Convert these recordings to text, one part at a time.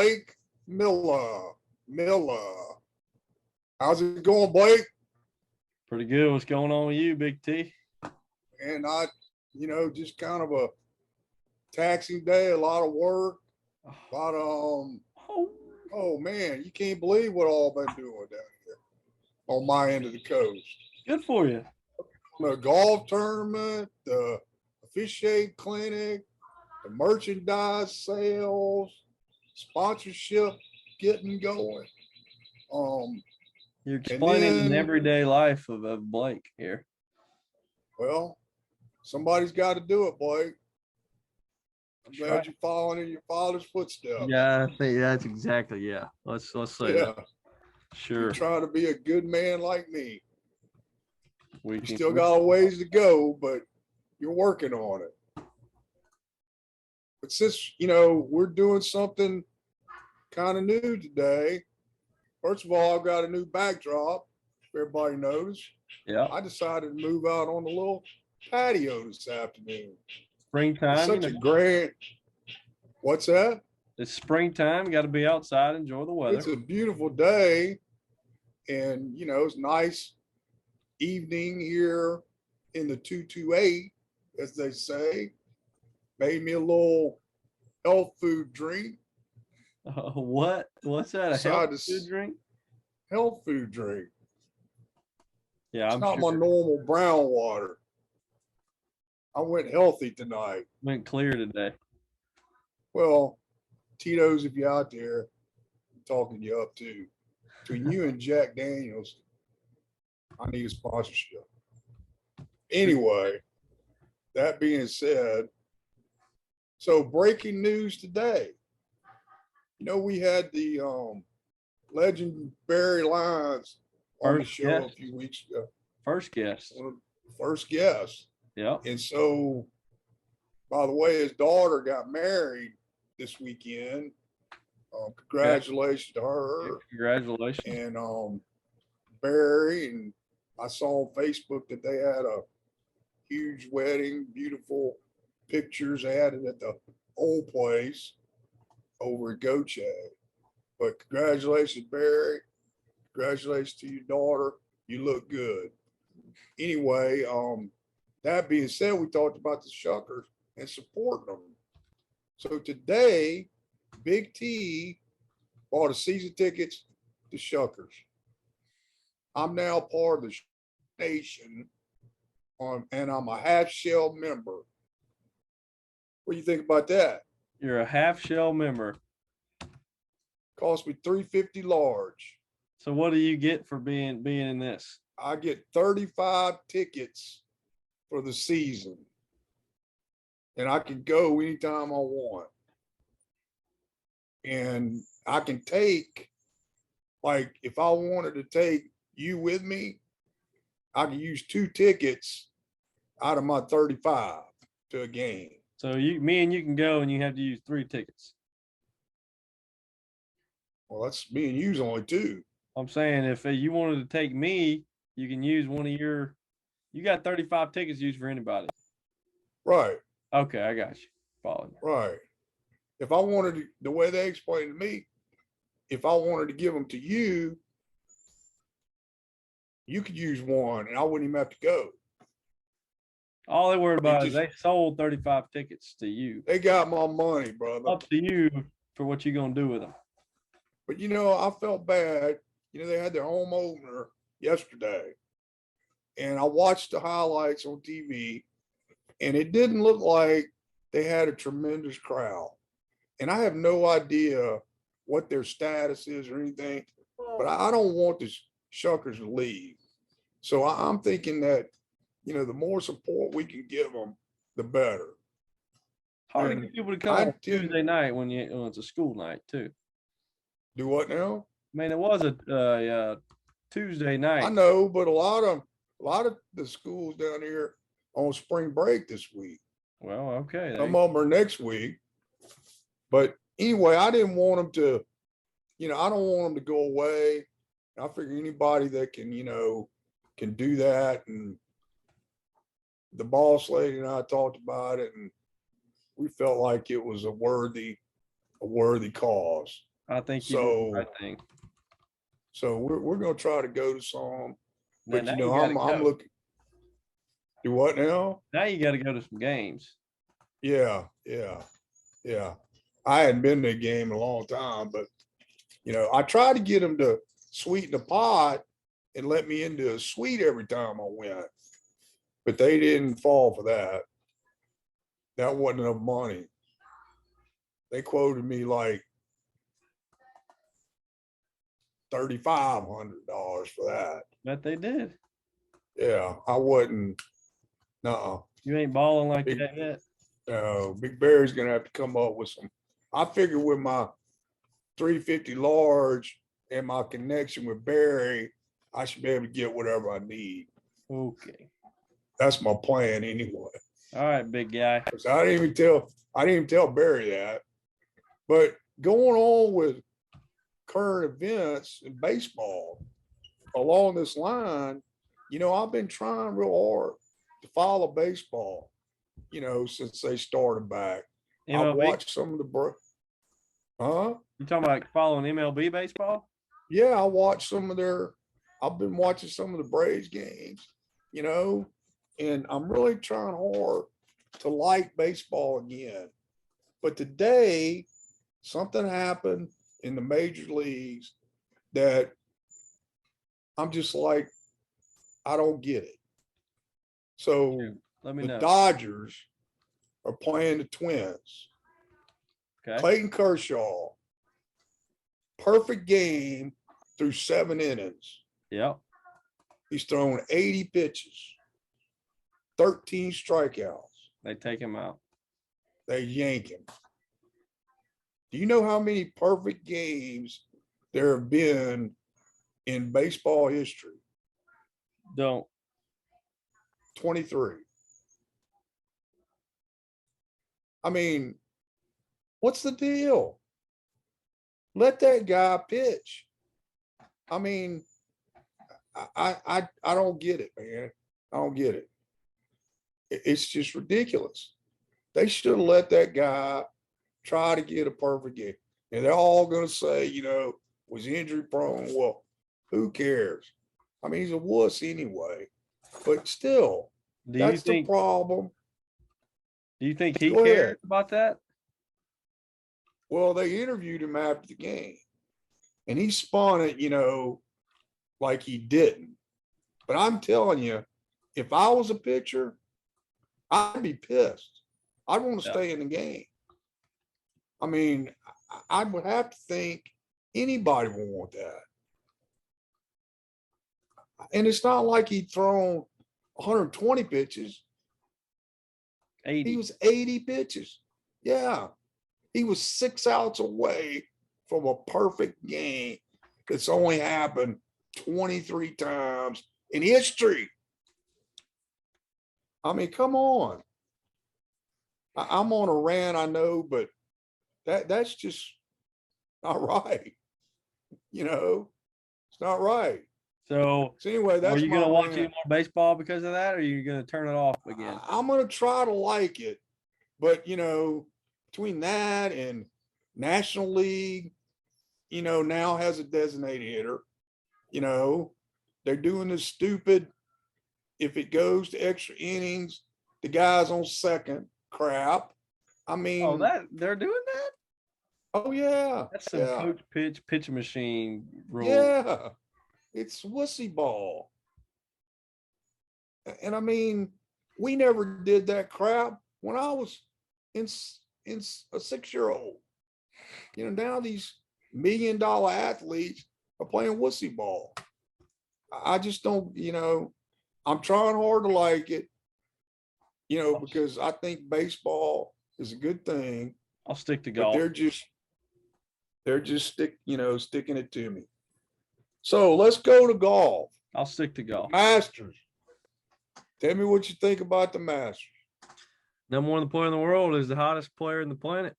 Blake Miller. How's it going, Blake? Pretty good. What's going on with you, Big T? And just kind of a taxing day, a lot of work, a lot of oh man, you can't believe what all I've been doing down here on my end of the coast. Good for you. The golf tournament, the officiate clinic, the merchandise sales, sponsorship getting going. You're explaining an everyday life of Blake here. Well, somebody's got to do it, Blake. I'm glad you're following in your father's footsteps. Yeah, I think that's exactly, Let's say that. Sure. You're trying to be a good man like me. You still got a ways to go, but you're working on it. But since, we're doing something kind of new today, first of all, I've got a new backdrop. Everybody knows. Yeah. I decided to move out on the little patio this afternoon. Springtime. It's such a grand. What's that? It's springtime. Got to be outside, enjoy the weather. It's a beautiful day. And, it's nice evening here in the 228, as they say. Made me a little health food drink. What? What's that? A health food drink? Health food drink. Yeah, it's not my normal brown water. I went healthy tonight. Went clear today. Well, Tito's, if you're out there, I'm talking you up too. Between you and Jack Daniels, I need a sponsorship. Anyway, that being said, so breaking news today. We had the legend Barry Lyons on the show a few weeks ago. First guest. First guest. Yeah. And so, by the way, his daughter got married this weekend. Congratulations to her. Yeah, congratulations. And Barry, and I saw on Facebook that they had a huge wedding, beautiful pictures added at the old place over at Goche. But congratulations, Barry. Congratulations to your daughter. You look good. Anyway, that being said, we talked about the Shuckers and supporting them. So today, Big T bought a season tickets to Shuckers. I'm now part of the nation, and I'm a half shell member. What do you think about that? You're a half shell member. Cost me $350 large. So what do you get for being in this? I get 35 tickets for the season, and I can go anytime I want. And I can take, like, if I wanted to take you with me, I can use 2 tickets out of my 35 to a game. So me and you can go, and you have to use 3 tickets. Well, that's me and you's only 2. I'm saying if you wanted to take me, you can use one of your. You got 35 tickets used for anybody. Right. Okay, I got you. Following. Right. If I wanted to, the way they explained to me, if I wanted to give them to you, you could use one, and I wouldn't even have to go. All they worried about is they sold 35 tickets to you. They got my money, brother. Up to you for what you're going to do with them. But, I felt bad. They had their home opener yesterday, and I watched the highlights on TV, and it didn't look like they had a tremendous crowd. And I have no idea what their status is or anything, but I don't want the Shuckers to leave. So I'm thinking that, the more support we can give them, the better. Hard to get people to come on Tuesday night when it's a school night too. Do what now? I mean, it was a Tuesday night. I know, but a lot of the schools down here on spring break this week. Well, okay. Some of them are next week. But anyway, I didn't want them to, I don't want them to go away. I figure anybody that can, can do that. And the boss lady and I talked about it, and we felt like it was a worthy cause. I think you did the So, right thing. so we're gonna try to go to some, but Now you you know, gotta I'm go. looking. Do what now? Now you gotta go to some games. Yeah, yeah, yeah. I hadn't been to a game in a long time, but you know, I tried to get them to sweeten the pot and let me into a suite every time I went, but they didn't fall for that. That wasn't enough money. They quoted me like $3,500 for that. Bet they did. Yeah, I wasn't. No, You ain't balling like big, that yet. Big Bear's gonna have to come up with some. I figure with my 350 large and my connection with Barry, I should be able to get whatever I need. Okay. That's my plan anyway. All right, big guy. 'Cause I didn't even tell Barry that. But going on with current events in baseball along this line, you know, I've been trying real hard to follow baseball, you know, since they started back. I MLB. watched some of the huh? You talking about following MLB baseball? Yeah, I watched some of their, I've been watching some of the Braves games, you know, and I'm really trying hard to like baseball again. But today, something happened in the major leagues that I'm just like, I don't get it. So Let me the know. Dodgers are playing the Twins. Okay. Clayton Kershaw, perfect game through 7 innings. Yep. He's thrown 80 pitches, 13 strikeouts. They take him out. They yank him. Do you know how many perfect games there have been in baseball history? Don't. 23. I mean, what's the deal? Let that guy pitch. I mean, I don't get it, man. I don't get it. It's just ridiculous. They should have let that guy try to get a perfect game. And they're all going to say, you know, was injury prone. Well, who cares? I mean, he's a wuss anyway. But still, Do you that's the think? problem. Do you think he Go cares ahead. about that? Well, they interviewed him after the game, and he spun it, you know, like he didn't. But I'm telling you, if I was a pitcher, I'd be pissed. I'd want to Yeah. stay in the game. I mean, I would have to think anybody would want that. And it's not like he'd thrown 120 pitches. 80. He was 80 pitches. Yeah. He was 6 outs away from a perfect game that's only happened 23 times in history. I mean, come on. I'm on a rant, I know, but that's just not right. You know, it's not right. So So anyway, are that's you my gonna watch any rant. more baseball because of that, or are you gonna turn it off again? I'm gonna try to like it, but you know, between that and National League, you know, now has a designated hitter. You know, they're doing this stupid. If it goes to extra innings, the guy's on second. Crap. I Oh, mean, that they're doing that? oh yeah, That's some yeah, coach pitch machine rule. yeah. It's wussy ball. And I mean, we never did that crap when I was in in a 6-year-old. You know, now these $1 million athletes are playing wussy ball. I just don't, you know, I'm trying hard to like it, you know, because I think baseball is a good thing, I'll stick to but golf. they're just sticking it to me. So let's go to golf. I'll stick to golf. Masters. Tell me what you think about the Masters. Number one player in the world is the hottest player in the planet.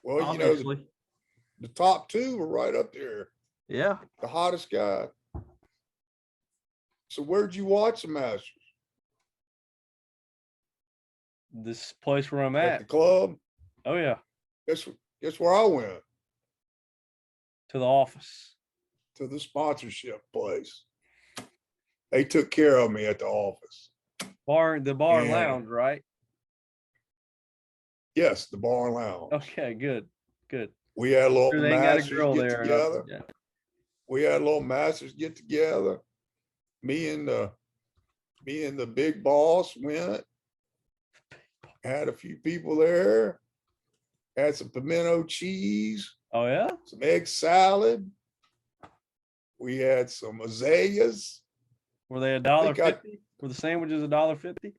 Well, you know, Obviously. the top two are right up there. Yeah. The hottest guy. So where'd you watch the Masters? This place where I'm At at. the club? Oh yeah. Guess where I went? To the office. to the sponsorship place. They took care of me at the office. The bar and And- lounge, right? Yes, the bar and lounge. Okay, good. Good. We had a little Sure they ain't got a masters girl get there. or nothing, together. yeah. We had a little masters get together. Me and the big boss went. Had a few people there. Had some pimento cheese, Oh yeah? some egg salad. We had some azaleas. Were they think I- $1.50? Were the sandwiches $1.50?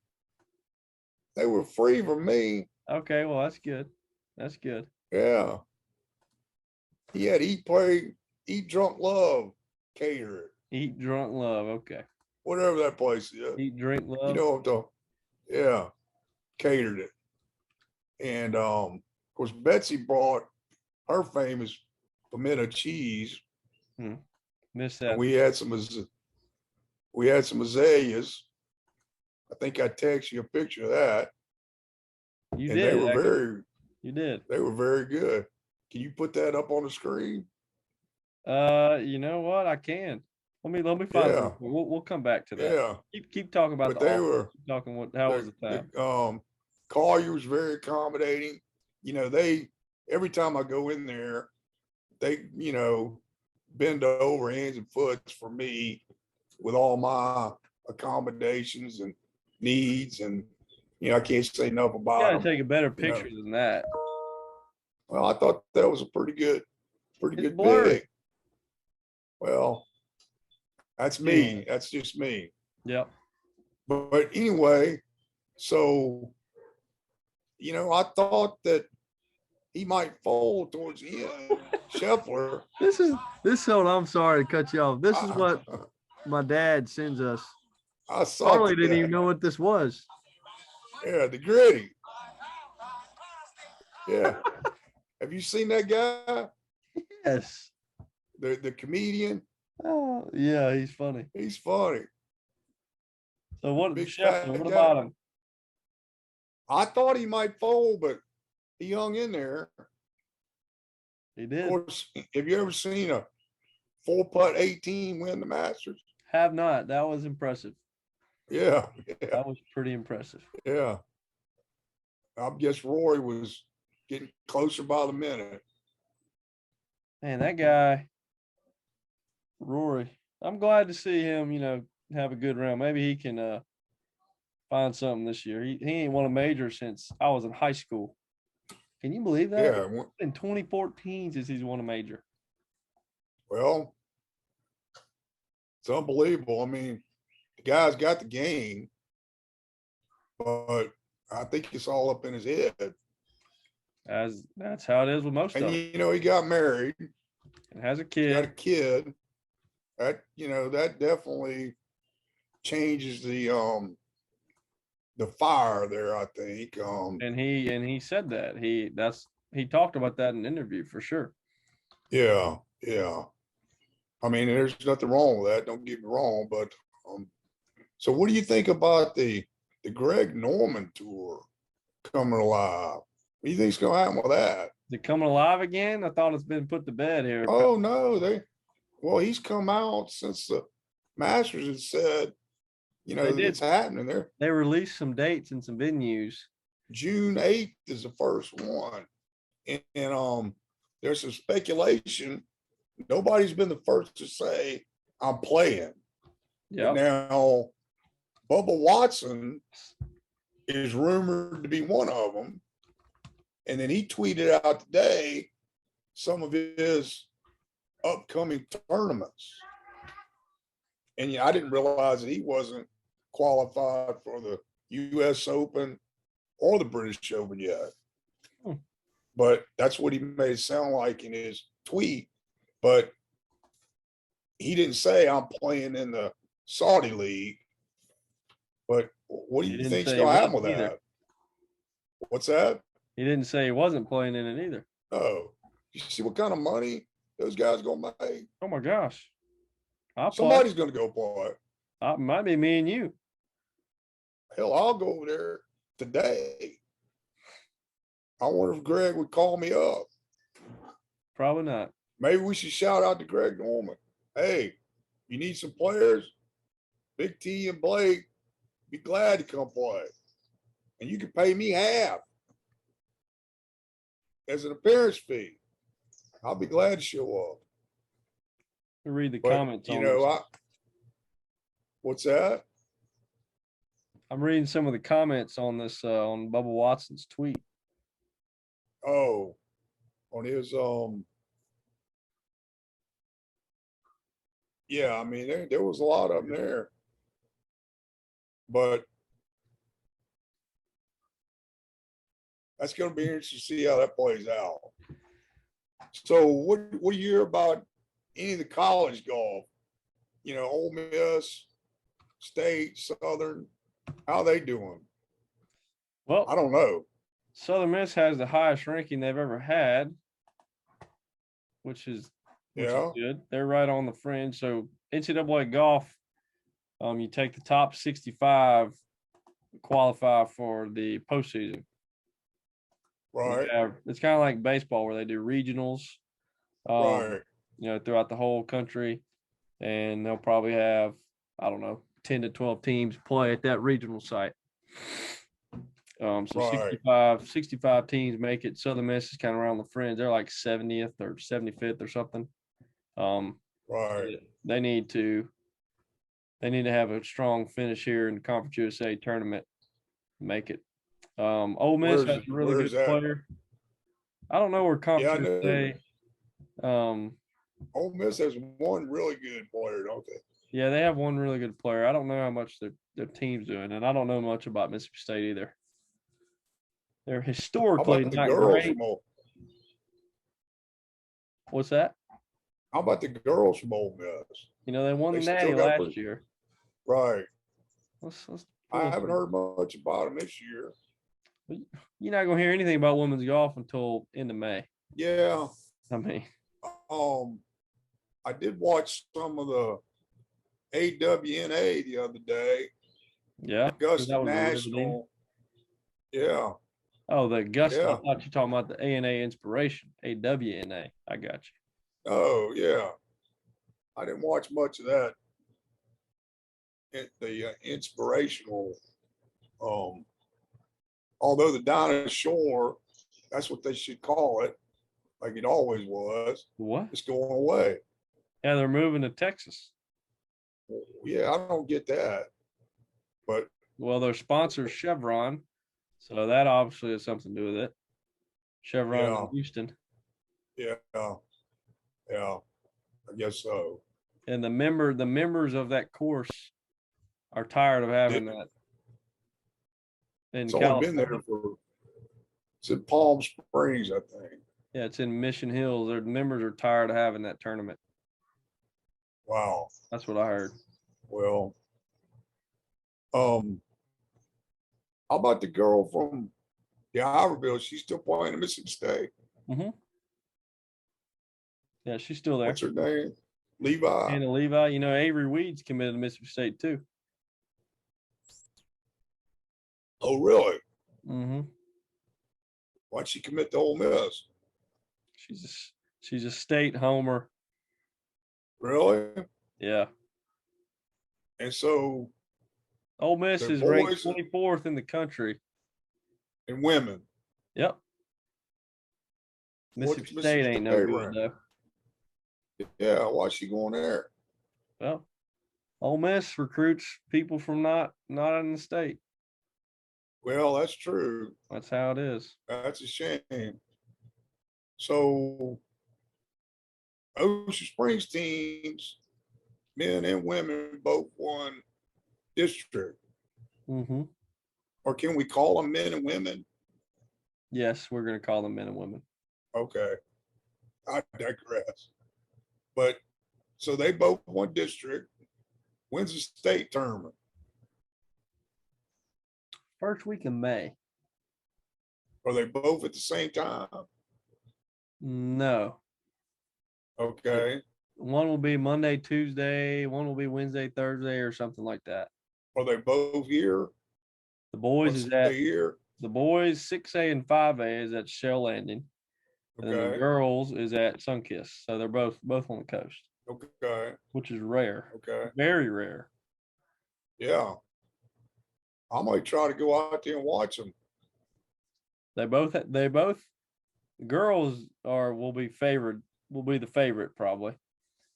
They were free for me. Okay, well that's good. That's good. Yeah. He had Eat, Play, Eat, Drunk, Love catered, Eat, drunk, love. Okay. whatever that place is. Eat, drink, love. You know what the, yeah, catered it. And of course, Betsy brought her famous pimento cheese. Miss And that. we had some azaleas. I think I texted you a picture of that. You And did. they were Actually. You did. very good. Can you put that up on the screen? You know what? I can. Let me find Yeah. it. We'll come back to that. Yeah. Keep talking about But the they office. were, Keep talking how was the time? Collier was very accommodating. You know, every time I go in there, they, bend over hands and foots for me with all my accommodations and needs. And, I can't say enough You about gotta them. take a better you know. picture than that. Well, I thought that was a pretty It's good blurry. pick. Well, that's me. That's just me. Yep. But anyway, so, I thought that he might fold towards the end. Scheffler. This is I'm sorry to cut you off. This is what my dad sends us. I saw Harley didn't that. even know what this was. Yeah, the gritty. Yeah. Have you seen that guy? Yes. The comedian? Oh, yeah, he's funny. He's funny. So what, Big Scheffler, fat what guy. about him? I thought he might fold, but he hung in there. He Of did. course, have you ever seen a 4-putt 18 win the Masters? Have not. That was impressive. Yeah. That was pretty impressive. Yeah. I guess Rory was getting closer by the minute. Man, that guy, Rory, I'm glad to see him, have a good round. Maybe he can find something this year. He ain't won a major since I was in high school. Can you believe that? Yeah. It's been 2014 since he's won a major. Well, it's unbelievable. I mean, the guy's got the game, but I think it's all up in his head. That's how it is with most of And them. he got married, And has a got a kid. kid. That definitely changes the fire there, I think. And he said that. He talked about that in an interview for sure. Yeah. I mean, there's nothing wrong with that. Don't get me wrong, but so what do you think about the Greg Norman tour coming alive? What do you think's gonna happen with that? Is it coming alive again? I thought it's been put to bed here. Oh no, he's come out since the Masters had said, They did. it's happening there. They released some dates and some venues. June 8th is the first one. And there's some speculation. Nobody's been the first to say I'm playing. Yeah. Now, Bubba Watson is rumored to be one of them. And then he tweeted out today some of his upcoming tournaments. And I didn't realize that he wasn't qualified for the US Open or the British Open yet. But that's what he made it sound like in his tweet. But he didn't say I'm playing in the Saudi League. But what do He you didn't think's say gonna he happen with wasn't either. that? What's that? He didn't say he wasn't playing in it either. Oh, you see what kind of money those guys gonna make? Oh my gosh. I'll play. Somebody's gonna go play. Might be me and you. Hell, I'll go over there today. I wonder if Greg would call me up. Probably not. Maybe we should shout out to Greg Norman. Hey, you need some players? Big T and Blake, be glad to come play. And you can pay me half as an appearance fee. I'll be glad to show up. Read the But, comments you on know, this. what's that? I'm reading some of the comments on this on Bubba Watson's tweet. Oh, on his, yeah, I mean, there was a lot of them there. But that's going to be interesting to see how that plays out. So what do you hear about any of the college golf? You know, Ole Miss, State, Southern, how they doing? I Well, don't know. Southern Miss has the highest ranking they've ever had, which is Yeah, good. They're right on the fringe. So NCAA golf, you take the top 65 qualify for the postseason. right, It's kind of like baseball where they do regionals, right, throughout the whole country, and they'll probably have, I don't know, 10 to 12 teams play at that regional site. So right, 65 teams make it. Southern Miss is kind of around the fringe. They're like 70th or 75th or something. right. They need to have a strong finish here in the Conference USA tournament to make it. Ole Miss has a really Where's good that? player. I don't know where Yeah, I Conference know. USA. Ole Miss has one really good player, don't they? Yeah, they have one really good player. I don't know how much their team's doing, and I don't know much about Mississippi State either. They're How historically about the not girls great. from Ole? What's that? How about the girls from Ole Miss? They won the They Natty still got last year. right. Let's I pull haven't some- heard much about them this year. You're not gonna hear anything about women's golf until end of May. Yeah. I mean, I did watch some of the AWNA the other day. yeah, Augusta that was a riveting. National. Yeah. Oh, the Augusta. I Yeah. thought you were talking about the ANA Inspiration, AWNA. I got you. Oh, yeah. I didn't watch much of that. The inspirational, although the Dinah Shore, that's what they should call it, like it always was. What? It's going away. Yeah, they're moving to Texas. Yeah, I don't get that. But Well, their sponsor Chevron, so that obviously has something to do with it. Chevron yeah, in Houston, yeah, yeah, I guess so. and the members of that course are tired of having It, that in it's only been California. there for, it's in Palm Springs, I think. Yeah, it's in Mission Hills. Their members are tired of having that tournament. Wow. That's what I heard. Well, how about the girl from the Iberville? She's still playing at Mississippi State. Mm-hmm. Yeah, she's still there. What's her name? Levi. Anna Levi. Avery Weeds committed to Mississippi State too. Oh, really? Mm-hmm. Why'd she commit to Ole Miss? She's a state homer. Really? Yeah. And so, Ole Miss the is ranked boys 24th in the country. and women. Yep. What's Mississippi State ain't no good ranked? though. Yeah, why's she going there? Well, Ole Miss recruits people from not in the state. Well, that's true. That's how it is. That's a shame. So, Ocean Springs teams, men and women, both won district. Mm-hmm. Or can we call them men and women? Yes, we're gonna call them men and women. Okay, I digress. But so they both won district. When's the state tournament? First week in May. Are they both at the same time? No. Okay. One will be Monday, Tuesday. One will be Wednesday, Thursday, or something like that. Are they both here? The boys What's is at the year? the boys 6A and 5A is at Shell Landing, And then the Okay. girls is at Sunkiss. So they're both on the coast, Okay. which is rare. Okay. Very rare. Yeah. I might try to go out there and watch them. They both the girls will be the favorite probably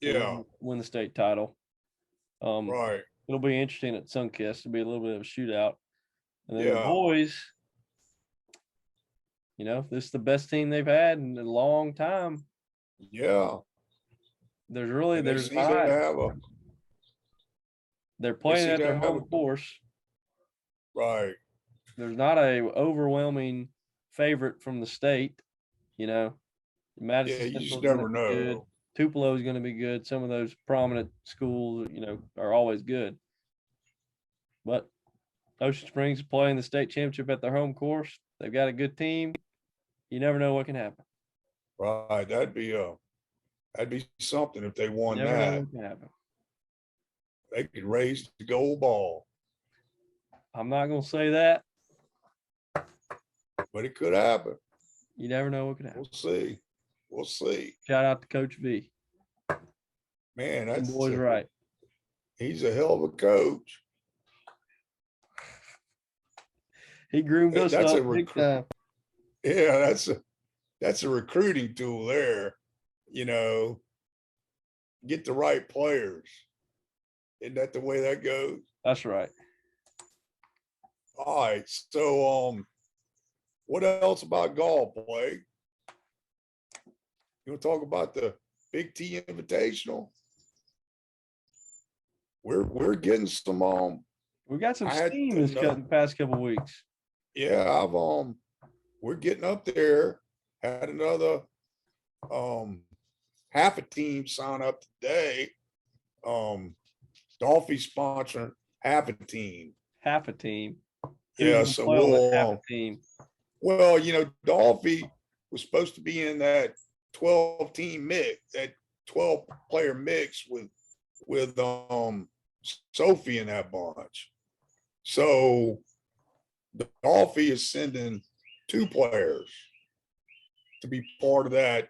to Yeah. win the state title. Right. It'll be interesting at Sunkiss. It'll be a little bit of a shootout. And then the Yeah. boys, this is the best team they've had in a long time. Yeah. And they There's seem to not. have a They're playing seem at to their have home a course. right. There's not a overwhelming favorite from the state. Yeah, Madison you just Central is going to never be good. know. Tupelo is going to be good. Some of those prominent schools, are always good. But Ocean Springs is playing the state championship at their home course. They've got a good team. You never know what can happen. Right. That'd be something if they You won never know that. what can happen. They could raise the gold ball. I'm not going to say that. But it could happen. You never know what can happen. We'll see. We'll see. Shout out to Coach V. Man, The that's boys right. He's a hell of a coach. He groomed us That's up big time. Yeah, that's a recruiting tool there. Get the right players. Isn't that the way that goes? That's right. All right. So what else about golf, Blake? You want to talk about the Big T Invitational? We're getting some We got some I had steam to this know. past couple weeks. Yeah, we're getting up there. Had another half a team sign up today. Dolphy sponsoring half a team. Half a team. Yeah, so we'll half a team. Well, Dolphy was supposed to be in that 12 team mix, that 12 player mix with Sophie in that bunch. So Dolphy is sending 2 players to be part of that,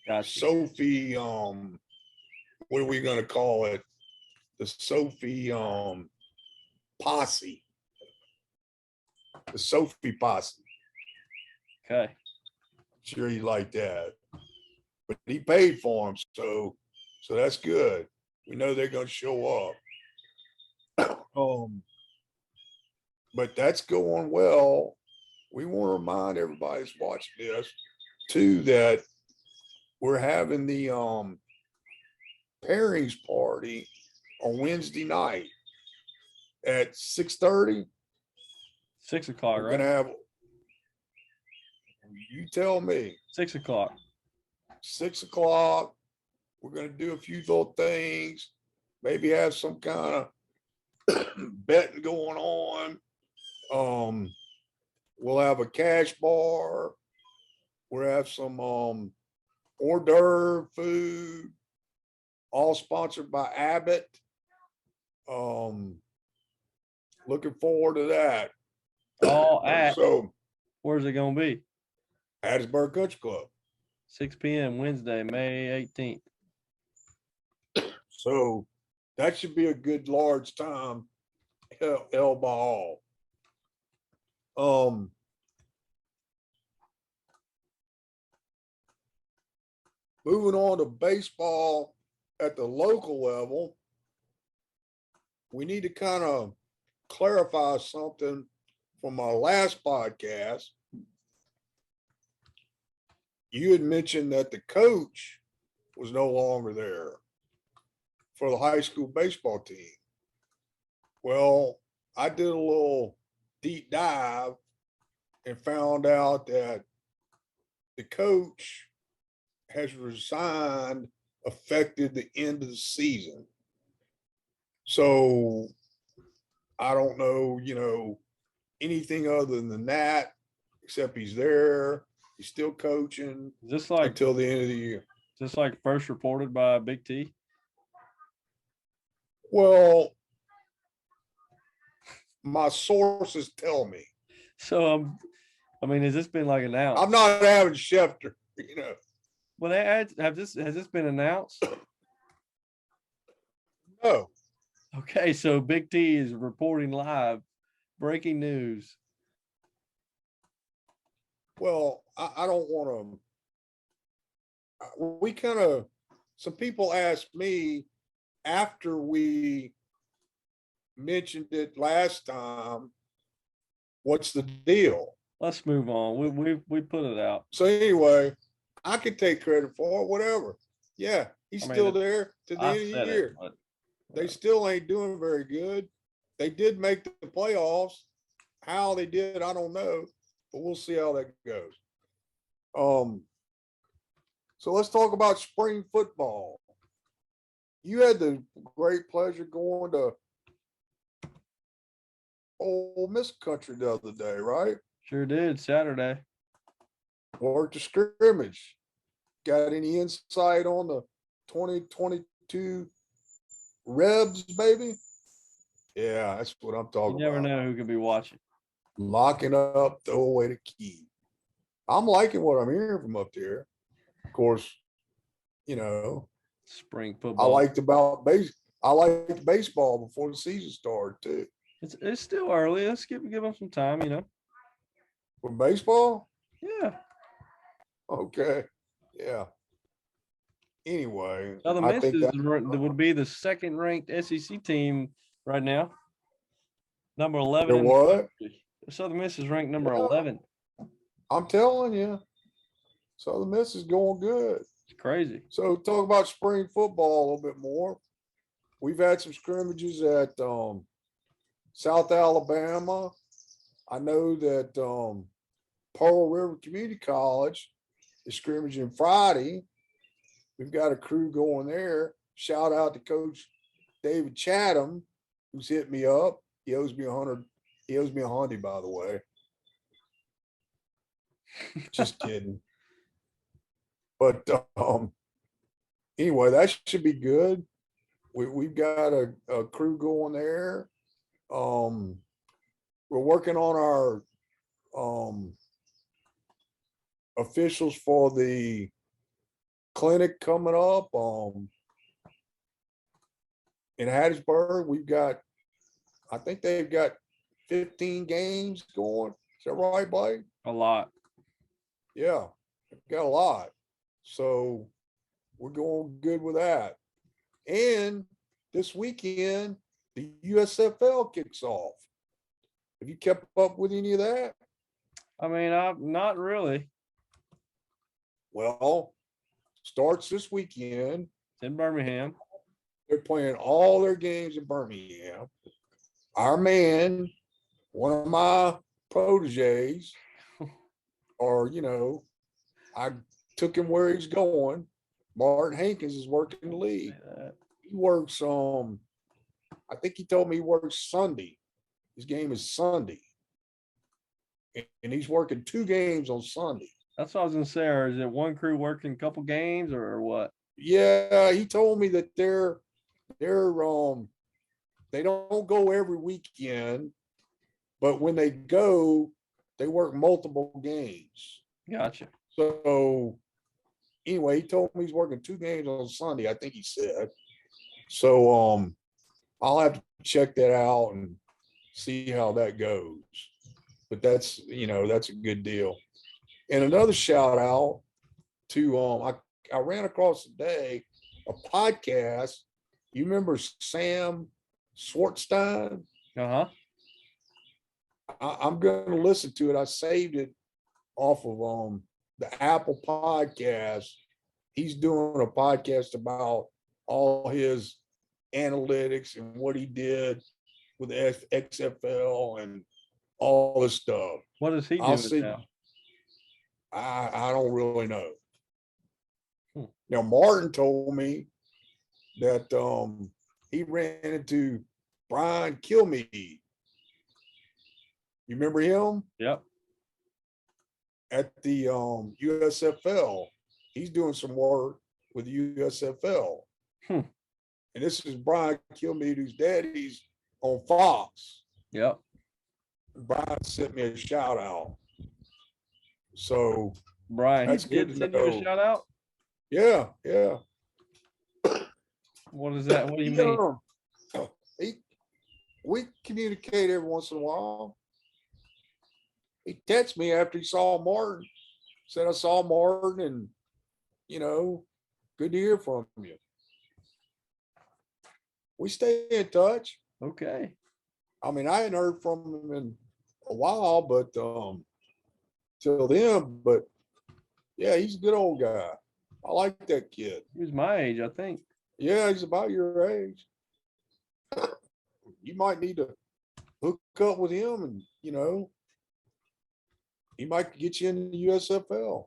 Gotcha. Sophie, what are we gonna call it? The Sophie posse. The Sophie posse. Okay. Sure you like that. But he paid for them, so that's good. We know they're gonna show up. But that's going well. We want to remind everybody that's watching this too that we're having the pairings party on Wednesday night at 6:30. 6 o'clock, We're right? gonna have. You tell me. 6 o'clock. 6 o'clock. We're gonna do a few little things. Maybe have some kind of betting going on. We'll have a cash bar. We'll have some hors d'oeuvre food, all sponsored by Abbott. Looking forward to that. All at So where's it gonna be? Hattiesburg Country Club. 6 p.m. Wednesday, May 18th. So that should be a good large time. Hell by all. Moving on to baseball at the local level, we need to kind of clarify something from our last podcast. You had mentioned that the coach was no longer there for the high school baseball team. Well, I did a little deep dive and found out that the coach has resigned effective the end of the season. So I don't know, anything other than that, except he's there. He's still coaching Is this like until the end of the year. first reported by Big T? Well, my sources tell me. So I mean, has this been like announced? I'm not having Schefter, you know. Well, has this been announced? No. Okay, so Big T is reporting live, breaking news. Well, I don't want to. We kind of, some people asked me after we mentioned it last time, what's the deal? Let's move on. We put it out. So anyway, I could take credit for it, whatever. Yeah, he's I mean, still there to the I end of the said it, year. but They still ain't doing very good. They did make the playoffs. How they did, I don't know, but we'll see how that goes. So let's talk about spring football. You had the great pleasure going to Ole Miss country the other day, right? sure did Saturday. Worked the scrimmage. Got any insight on the 2022 Rebs, baby? Yeah, that's what I'm You talking never about. know who could be watching. Locking up, throw away the key. I'm liking what I'm hearing from up there. Of course, you know, Spring I football. liked baseball before the season started too. It's still early. Let's give them some time. For baseball, Yeah. okay, yeah. Anyway, Southern I Miss think that would be the second ranked SEC team right now. Number 11 there in the what country. Southern Miss is ranked number Yeah. 11. I'm telling you, Southern Miss is going good. It's crazy. So talk about spring football a little bit more. We've had some scrimmages at South Alabama. I know that Pearl River Community College is scrimmaging Friday. We've got a crew going there. Shout out to Coach David Chatham, who's hit me up. He owes me 100. He owes me $100, by the way. Just kidding. But anyway, that should be good. We've got a crew going there. We're working on our officials for the clinic coming up in Hattiesburg. We've got, I think they've got 15 games going. Is that right, Blake? A lot. Yeah, got a lot. So we're going good with that. And this weekend, the USFL kicks off. Have you kept up with any of that? I mean, I'm not really. Well, starts this weekend. It's in Birmingham. They're playing all their games in Birmingham. Our man, one of my proteges, or, I took him where he's going. Martin Hankins is working the league. He works I think he told me he works Sunday. His game is Sunday. And he's working 2 games on Sunday. That's what I was gonna say. Or is it one crew working a couple games or what? Yeah, he told me that they're they don't go every weekend, but when they go, they work multiple games. Gotcha. So anyway, he told me he's working 2 games on Sunday, I think he said. So I'll have to check that out and see how that goes. But that's a good deal. And another shout out to I ran across today a podcast. You remember Sam Swartzstein? Uh-huh. I'm going to listen to it. I saved it off of the Apple podcast. He's doing a podcast about all his analytics and what he did with the XFL and all this stuff. What does he I'll do see. now? I don't really know. Hmm. Now Martin told me that he ran into Brian Kilmeade. You remember him? Yep. At the USFL. He's doing some work with the USFL. Hmm. And this is Brian Kilmeade, whose daddy's on Fox. Yep. Brian sent me a shout out. So Brian, he that's good did to send you a know. shout out. Yeah, yeah. What is that? What do you mean? Yeah. He, we communicate every once in a while. He texted me after he saw Martin, said I saw Martin and, you know, good to hear from you. We stay in touch. Okay. I mean, I hadn't heard from him in a while, but till then, but yeah, he's a good old guy. I like that kid. He was my age, I think. Yeah, he's about your age. You might need to hook up with him and, you know, he might get you in the USFL.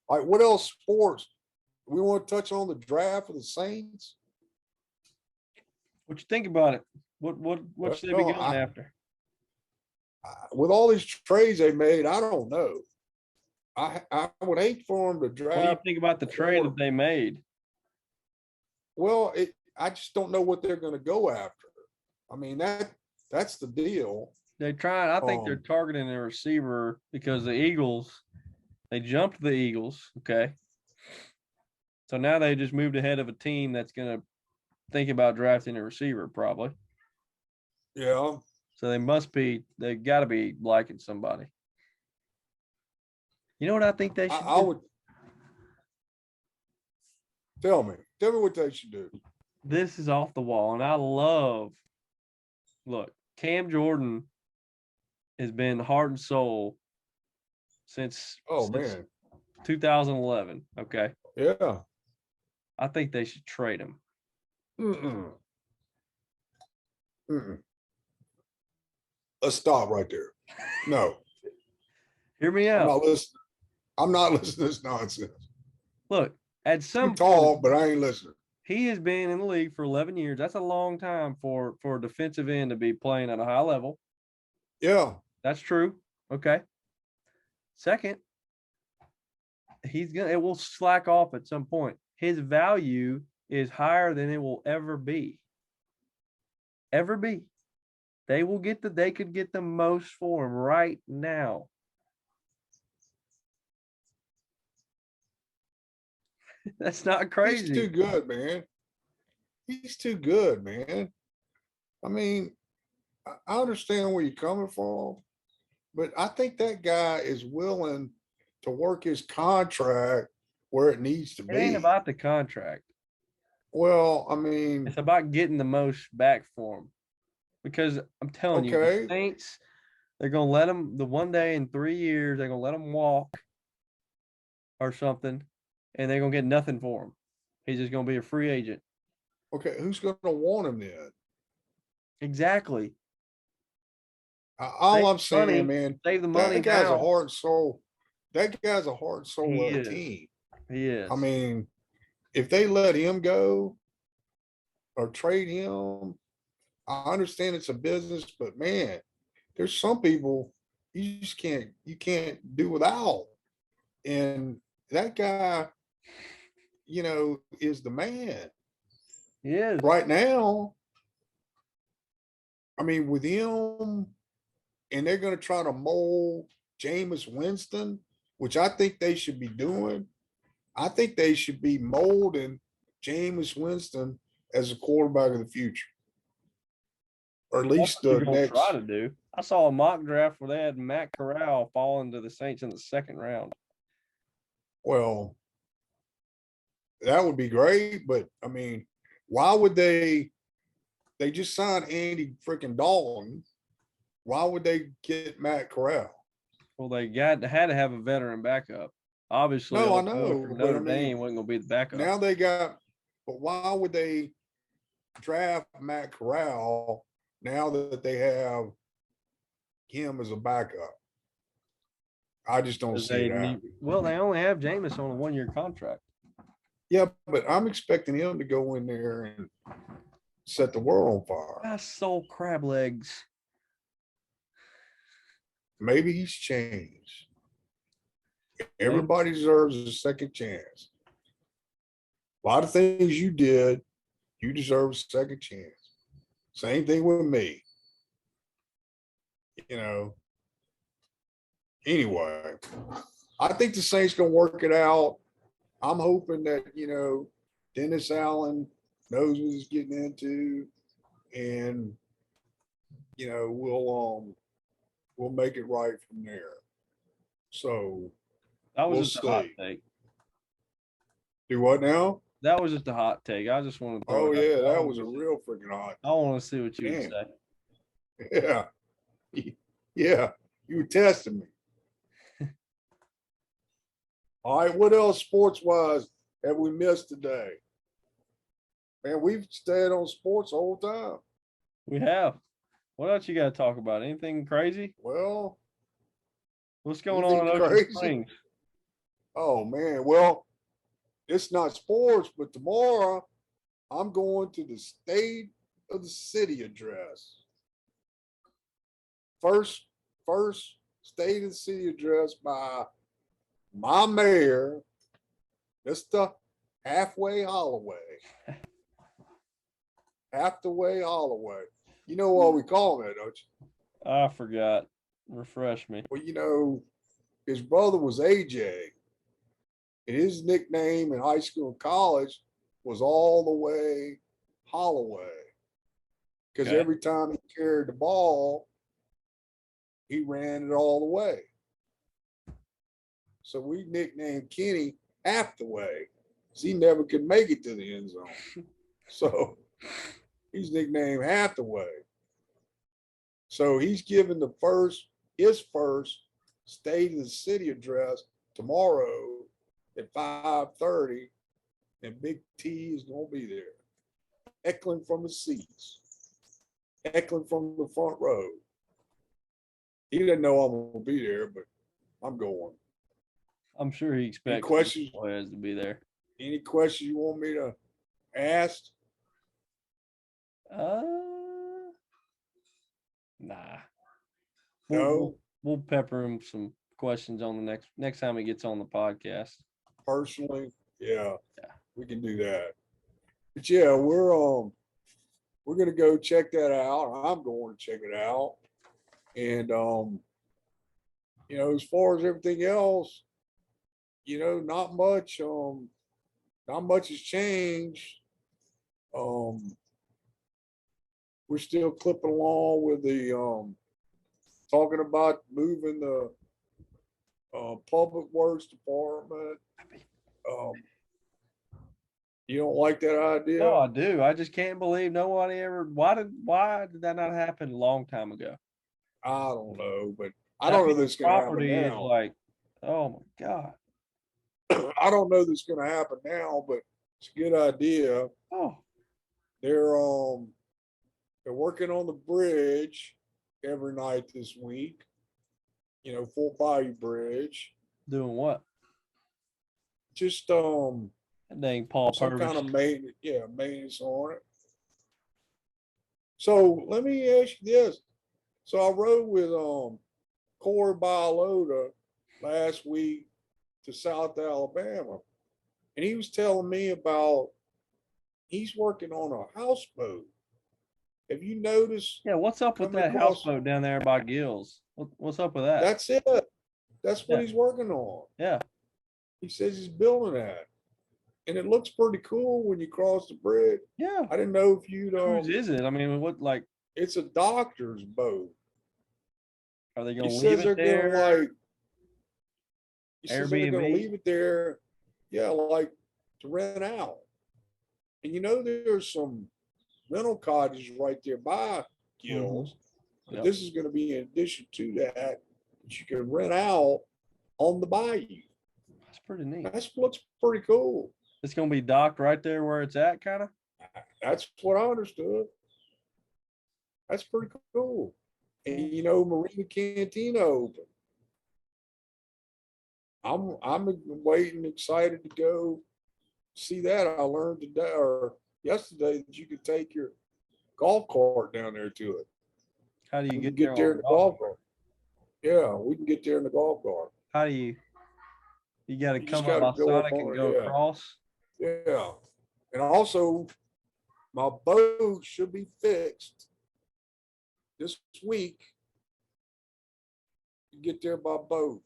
All right, what else sports? We want to touch on the draft of the Saints. What you think about it? What should they be Well, going after? with all these trades they made, I don't know. I would hate for them to What do you draft. think about the trade that they made? Well, I just don't know what they're going to go after. I mean, that's the deal. They're trying. I think they're Um, targeting a receiver because the Eagles, they jumped the Eagles. Okay. So now they just moved ahead of a team that's going to think about drafting a receiver, probably. Yeah. So they got to be liking somebody. You know what I think they should I do? would tell me what they should do. This is off the wall. And look, Cam Jordan has been heart and soul since Oh man. 2011. Okay. Yeah. I think they should trade him. Mm-mm. Mm-mm. Let's stop right there. No, Hear me I'm out. not listening. I'm not listening to this nonsense. Look, at You some talk, point, but I ain't listening. he has been in the league for 11 years. That's a long time for a defensive end to be playing at a high level. Yeah. That's true. Okay. Second, it will slack off at some point. His value is higher than it will ever be. Ever be. They could get the most for him right now. That's not crazy. He's too good, man. He's too good, man. I mean, I understand where you're coming from, but I think that guy is willing to work his contract where it needs to It ain't be. about the contract. Well, I mean, It's about getting the most back for him. Because I'm telling you, the okay. Saints, they're gonna let him the one day in 3 years, they're gonna let him walk or something, and they're gonna get nothing for him. He's just gonna be a free agent. Okay, who's going to want him then? Exactly. All Save I'm the saying, money. man, Save the that money guy's a now. heart and soul. That guy's a heart and soul He of a is. team. He is. I mean, if they let him go or trade him, I understand it's a business, but man, there's some people you just can't do without. And that guy, you know, is the man He is. right now. I mean, with him, and they're going to try to mold Jameis Winston, which I think they should be doing. I think they should be molding Jameis Winston as a quarterback of the future, or at That's least what the they're gonna try next. to do. I saw a mock draft where they had Matt Corral falling to the Saints in the second round. Well, that would be great, but I mean, why would they? They just signed Andy freaking Dalton. Why would they get Matt Corral? Well, they had to have a veteran backup. Obviously, No, I old boy know, from but I Notre Dame mean, wasn't gonna be the backup. now they got. But why would they draft Matt Corral now that they have him as a backup? I just don't see it happening. Well, they only have Jameis on a 1-year contract. Yeah, but I'm expecting him to go in there and set the world on fire. I sold crab legs. Maybe he's changed. Everybody deserves a second chance. A lot of things you did, you deserve a second chance. Same thing with me. You know, anyway, I think the Saints gonna work it out. I'm hoping that, Dennis Allen knows what he's getting into, and we'll make it right from there. So That was we'll just a hot see. take. Do what now? That was just a hot take. I just want to throw Oh it out yeah, there. that was a real freaking hot. I want to see what you would Damn. say. Yeah. Yeah. You were testing me. All right. What else sports wise have we missed today? Man, we've stayed on sports the whole time. We have. What else you got to talk about? Anything crazy? Well, What's going on in anything Ocean crazy? Springs? Oh man. Well, it's not sports, but tomorrow I'm going to the State of the City address. First State of the City address by my mayor, Mr. Halfway Holloway. Half the way Holloway. You know what we call him that, don't you? I forgot. Refresh me. Well, his brother was AJ, and his nickname in high school and college was All the Way Holloway. Because Okay. every time he carried the ball, he ran it all the way. So we nicknamed Kenny half the way, because he never could make it to the end zone. So he's nicknamed half the way. So he's giving his first State of the City address tomorrow at 5:30, and Big T is gonna be there, heckling from the seats, heckling from the front row. He doesn't know I'm gonna be there, but I'm going. I'm sure he expects questions? players to be there. Any questions you want me to ask? Uh, nah. No. We'll pepper him some questions on the next time he gets on the podcast. Personally, yeah, Yeah. we can do that. But yeah, we're gonna go check that out. I'm going to check it out. And as far as everything else, not much has changed. We're still clipping along with the talking about moving the public works department. You don't like that idea? No, I do. I just can't believe nobody ever. Why did that not happen a long time ago? I don't know, but I don't know That this is gonna happen property is now. like, oh my God. I don't know this is gonna happen now, but it's a good idea. Oh, They're working on the bridge every night this week. Fort Bayou Bridge. doing what? Just That dang Paul some Purvis. kind of maintenance on it. So let me ask you this. So I rode with Corey Bialota last week to South Alabama, and he was telling me about he's working on a houseboat. Have you noticed? Yeah, what's up with coming that across- houseboat down there by Gills? What's up with that? That's it. That's what Yeah. he's working on. Yeah. He says he's building that, and it looks pretty cool when you cross the bridge. Yeah. I didn't know if you'd. Whose is it? I mean, what, like, It's a doctor's boat. are they He going to leave says they're it there? gonna like. He says they're gonna Airbnb? leave it there, yeah, like to rent out. And there's some rental cottages right there by Gills. But Yep. this is going to be in addition to that you can rent out on the bayou. That's pretty neat. That looks pretty cool. It's going to be docked right there where it's at, kind of. That's what I understood. That's pretty cool. And Marina Cantina open. I'm waiting, excited to go see that. I learned today or yesterday that you could take your golf cart down there to it. How do you We can get there on in the golf cart. Yeah, we can get there in the golf cart. How do you? You got to You just come up gotta by go up Sonic and on it, go yeah. across. Yeah. And also, my boat should be fixed this week. get there by boat.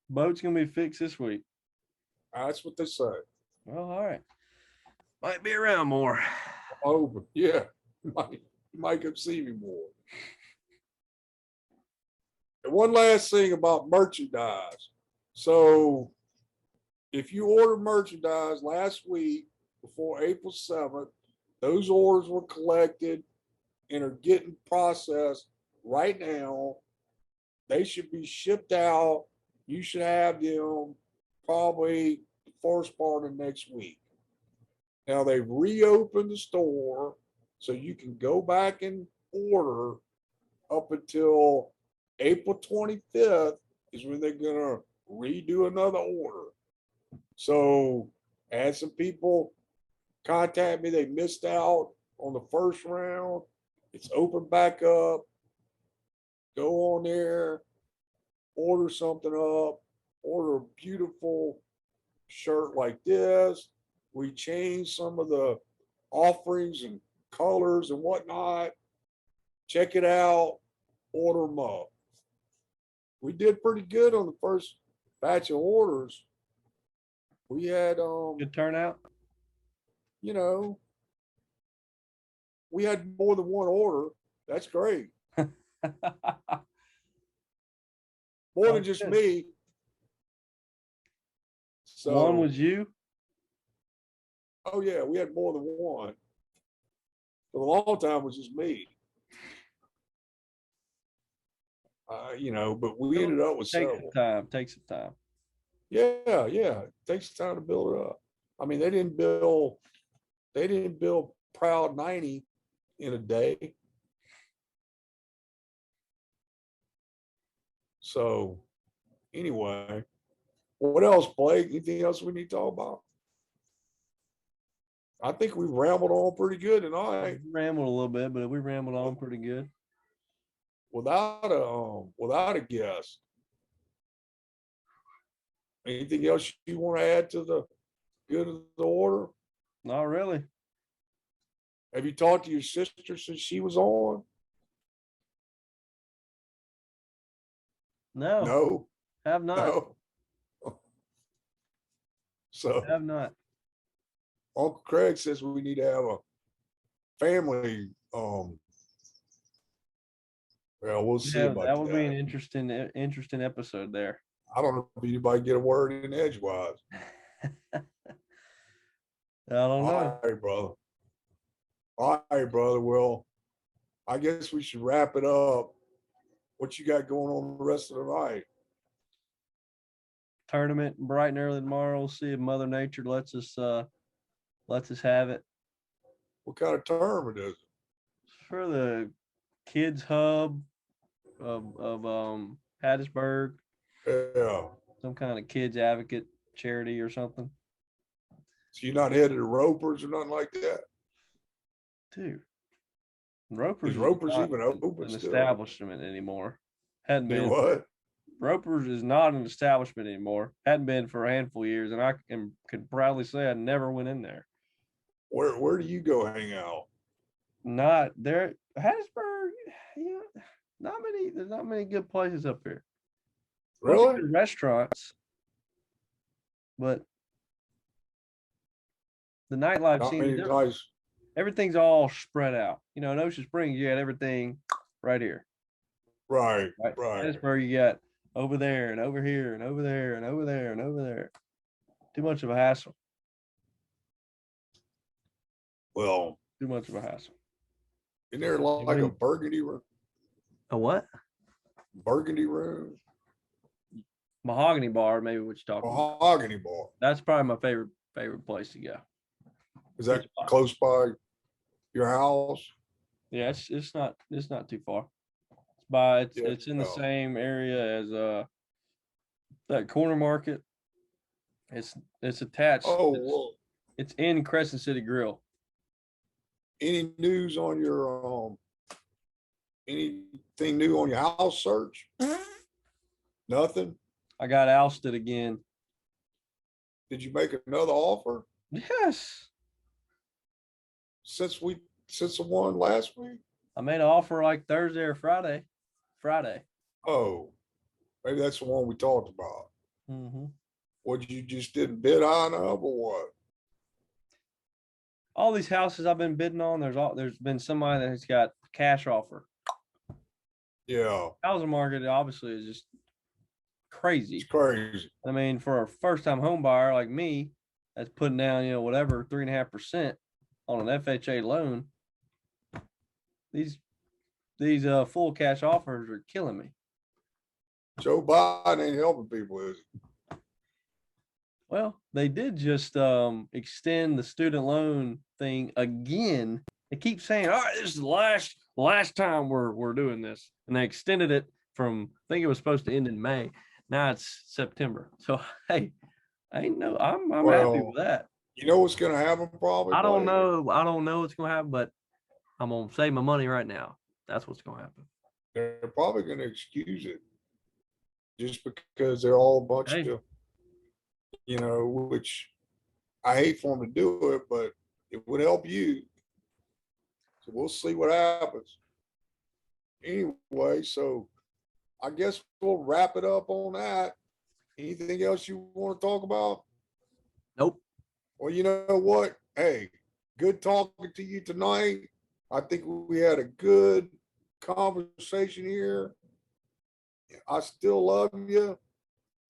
Boat's gonna be fixed this week. That's what they say. Well, all right. Might be around more. Oh, but yeah, you might come see me more. And one last thing about merchandise. So if you ordered merchandise last week before April 7th, those orders were collected and are getting processed right now. They should be shipped out. You should have them probably the first part of next week. Now they've reopened the store so you can go back and order up until April 25th is when they're gonna redo another order. So I had some people contact me, they missed out on the first round. It's open back up. Go on there, order something up, order a beautiful shirt like this. We changed some of the offerings and colors and whatnot. Check it out, order them up. We did pretty good on the first batch of orders. We had Good turnout. you know, we had more than one order. That's great. More than just Good. me. So One was you. oh yeah, we had more than one. For a long time it was just me. But we ended up with Take several. some time. Take some time. Yeah, yeah. It takes time to build it up. I mean, they didn't build Proud 90 in a day. So anyway, what else, Blake? Anything else we need to talk about? I think we rambled on pretty good tonight We rambled a little bit, but we rambled on pretty good. without a guest. Anything else you want to add to the good of the order? Not really. Have you talked to your sister since she was on? No, No, have not. no. So Have not. Uncle Craig says we need to have a family. Well, we'll see Yeah, about that would be an that. interesting episode there. I don't know if anybody get a word in edgewise. I don't know. All right, brother. All right, brother. Well, I guess we should wrap it up. What you got going on the rest of the night? Tournament bright and early tomorrow. We'll see if Mother Nature lets us have it. What kind of tournament is it? For the kids hub of Hattiesburg, Yeah. some kind of kids advocate charity or something. So you're not headed to Ropers or nothing like that? Dude, Roper's Is is Ropers not even open an still? establishment anymore. Hadn't Do been. what? Roper's is not an establishment anymore. Hadn't been for a handful of years, and I can proudly say I never went in there. Where do you go hang out? Not there. Hattiesburg, yeah, not many. There's not many good places up here. Bunch of Really? good restaurants, but the nightlife Not seems many different. nice. Everything's all spread out. In Ocean Springs, you got everything right here. Right, Right. right. Hattiesburg, you got over there and over here and over there and over there and over there. Too much of a hassle. Well, Too much of a hassle. isn't there like a burgundy room? A what? Burgundy room? Mahogany bar, maybe what you're talking about. Mahogany bar. That's probably my favorite place to go. Is that close by your house? Yeah, it's not too far. It's in the Yeah. same area as that corner market. It's attached. Oh, It's, well, it's in Crescent City Grill. any news on your anything new on your house search? Nothing? I got ousted again. Did you make another offer Yes. since the one last week? I made an offer like Thursday or Friday. Friday. Oh, Maybe that's the one we talked about. Mhm. What, you just didn't bid on up or what? All these houses I've been bidding on, there's been somebody that's got cash offer. Yeah, Housing market obviously is just it's crazy. crazy. I mean, for a first time home buyer like me, that's putting down, whatever, 3.5% on an FHA loan. These full cash offers are killing me. Joe Biden ain't helping people, is he? Well, they did just extend the student loan thing again. They keep saying, "All right, this is the last time we're doing this," and they extended it from, I think it was supposed to end in May. Now it's September. So hey, I'm happy Well, with that. you know what's gonna happen probably, I don't buddy? know. I don't know what's gonna happen, but I'm gonna save my money right now. That's what's gonna happen. They're probably gonna excuse it just because they're all a bunch Hey, of, which I hate for them to do it, but it would help you. So we'll see what happens. Anyway, so I guess we'll wrap it up on that. Anything else you want to talk about? nope. Well, you know what? Hey, good talking to you tonight. I think we had a good conversation here. I still love you,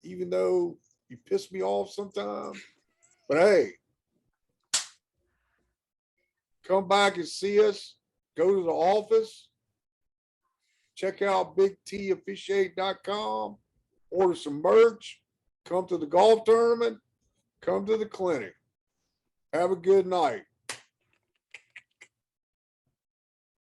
even though you piss me off sometimes. But hey, come back and see us. Go to the office. Check out BigTofficiate.com. Order some merch. Come to the golf tournament. Come to the clinic. Have a good night.